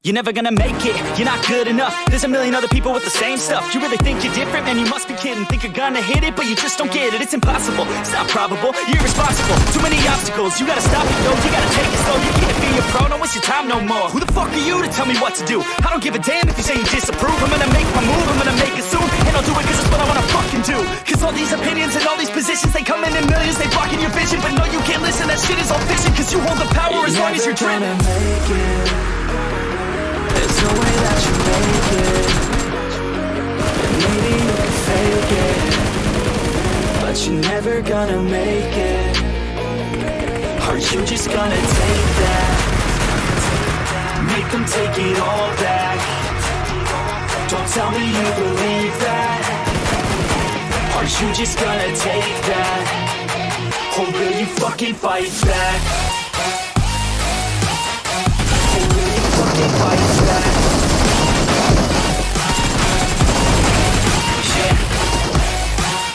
You're never gonna make it, you're not good enough. There's a million other people with the same stuff. You really think you're different? Man, you must be kidding. Think you're gonna hit it, but you just don't get it. It's impossible, it's not probable, you're irresponsible. Too many obstacles, you gotta stop it, yo. You gotta take it slow, you can't be a pro. Don't waste your time no more. Who the fuck are you to tell me what to do? I don't give a damn if you say you disapprove. I'm gonna make my move, I'm gonna make it soon. And I'll do it cause it's what I wanna fucking do. Cause all these opinions and all these positions, they come in millions, they blocking your vision. But no, you can't listen, that shit is all fiction. Cause you hold the power as long as you're dreaming. There's no way that you make it. And maybe you can fake it, but you're never gonna make it. Are you just gonna take that? Make them take it all back. Don't tell me you believe that. Are you just gonna take that? Or will you fucking fight back? Fight back. Yeah.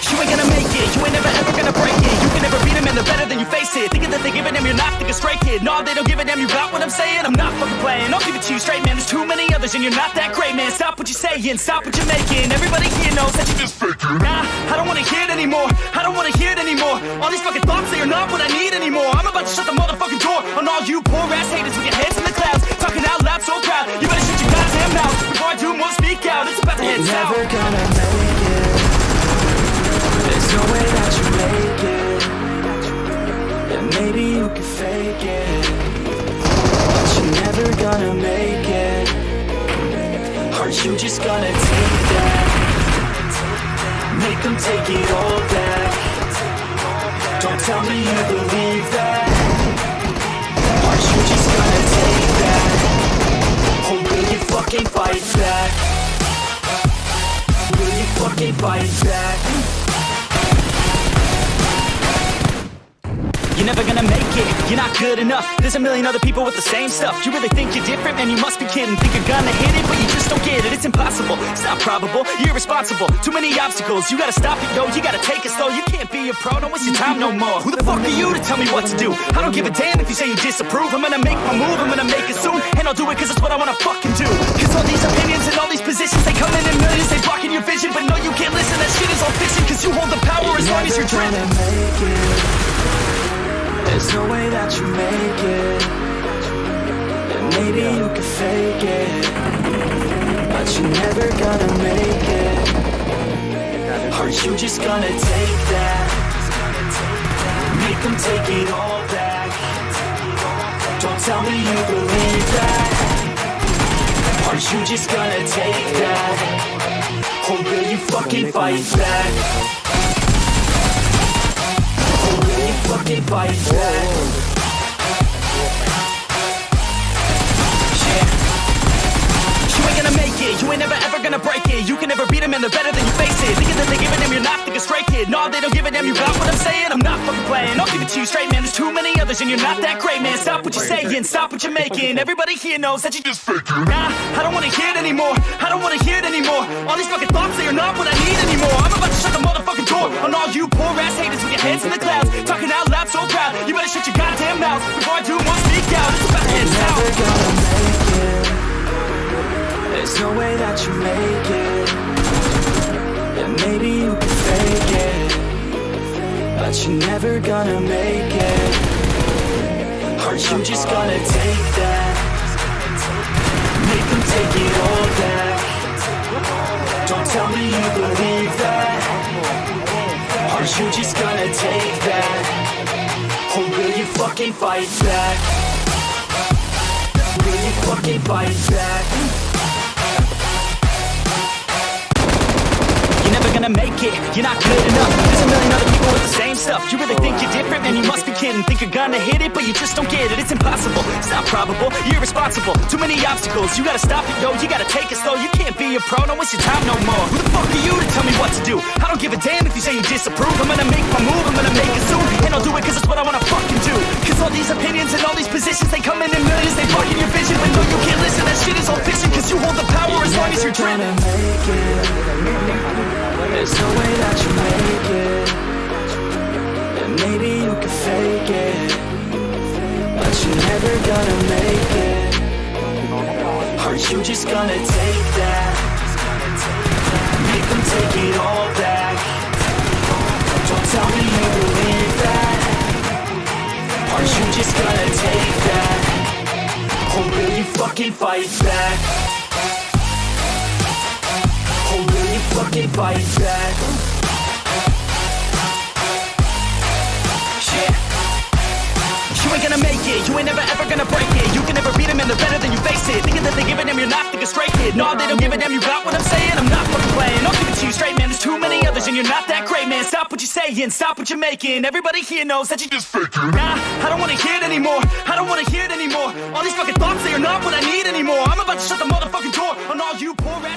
You ain't gonna make it, you ain't never ever gonna break it. You can never beat them and they're better than you face it. Thinking that they give a damn, you're not thinking straight, kid. No, they don't give a damn, you got what I'm saying? I'm not fucking playing, I'll give it to you straight, man. There's too many others and you're not that great, man. Stop what you're saying, stop what you're making. Everybody here knows that you just faking. Nah, I don't wanna hear it anymore, I don't wanna hear it anymore. All these fucking thoughts, they are not what I need anymore. I'm about to shut the motherfucking door on all you poor ass haters with your heads in the clouds. Talking out loud so proud, you better shut your goddamn mouth before I do more speak out. It's about to head south. Never gonna make it. There's no way that you make it. And maybe you can fake it, but you're never gonna make it. Are you just gonna take that? Make them take it all back. Don't tell me you believe that. Are you just gonna take that? Or will you fucking fight back? Will you fucking fight back? You're never gonna make it, you're not good enough. There's a million other people with the same stuff. You really think you're different? Man, you must be kidding. Think you're gonna hit it, but you just don't get it. It's impossible, it's not probable, you're irresponsible. Too many obstacles, you gotta stop it, yo. You gotta take it slow, you can't be a pro. Don't waste your time no more. Who the fuck are you to tell me what to do? I don't give a damn if you say you disapprove. I'm gonna make my move, I'm gonna make it soon. And I'll do it cause it's what I wanna fucking do. Cause all these opinions and all these positions, they come in millions, they blocking your vision. But no, you can't listen, that shit is all fiction. Cause you hold the power as long as you're dreaming. There's no way that you make it. And maybe you can fake it, but you're never gonna make it. Are you just gonna take that? Make them take it all back. Don't tell me you believe that. Are you just gonna take that? Or will you fucking fight back? Fucking fight back. Yeah. You ain't gonna make it, you ain't never ever gonna break it. You can never beat them and they're better than you face it. Thinking that they give a damn, you're not thinking straight, kid. No, they don't give a damn, you got what I'm saying? I'm not fucking playing, I'll give it to you straight, man. There's too many others and you're not that great, man. Stop what you're saying, stop what you're making. Everybody here knows that you just faking. Nah, I don't wanna hear it anymore, I don't wanna hear it anymore. All these fucking thoughts, they are not what I need anymore. I'm about to shut the motherfucking door on all you poor ass haters with your heads in the clouds. Talking out loud so proud, you better shut your goddamn mouth before I do more speak out. It's about to head south. Never gonna make it. There's no way that you make it. And maybe you can fake it, but you're never gonna make it. Are you just gonna take that? Make them take it all back. Don't tell me you believe that. Are you just gonna take that? Or will you fucking fight back? Will you fucking fight back? You're never gonna make it, you're not good enough. There's a million other people with the same stuff. You really think you're different? Man, you must be kidding. Think you're gonna hit it, but you just don't get it. It's impossible, it's not probable, you're irresponsible. Too many obstacles, you gotta stop it, yo. You gotta take it slow, you can't be a pro. Don't waste your time no more. Who the fuck are you to tell me what to do? I don't give a damn if you say you disapprove. I'm gonna make my move, I'm gonna make it soon. And I'll do it cause it's what I wanna fucking do. Cause all these opinions and all these positions, they come in millions, they blocking your vision. But no, you can't listen, that shit is all fiction. Cause you hold the power as long as you're dreaming. There's no way that you make it. And maybe you can fake it, but you're never gonna make it. Are Are you just gonna take that? Make them take it all back. Don't tell me you believe that. Are you just gonna take that? Or will you fucking fight back? Or will you fucking fight back? Yeah. You ain't gonna make it, you ain't never ever gonna break it. You can never beat them and they're better than you face it. Thinking that they give a damn, you're not thinking straight, kid. No, they don't give a damn, you got what I'm saying? I'm not fucking playing, I'll give it to you straight, man. There's too many others and you're not that great, man. Stop what you're saying, stop what you're making. Everybody here knows that you just faking. Nah, I don't wanna hear it anymore, I don't wanna hear it anymore. All these fucking thoughts, they are not what I need anymore. I'm about to shut the motherfucking door on all you poor ass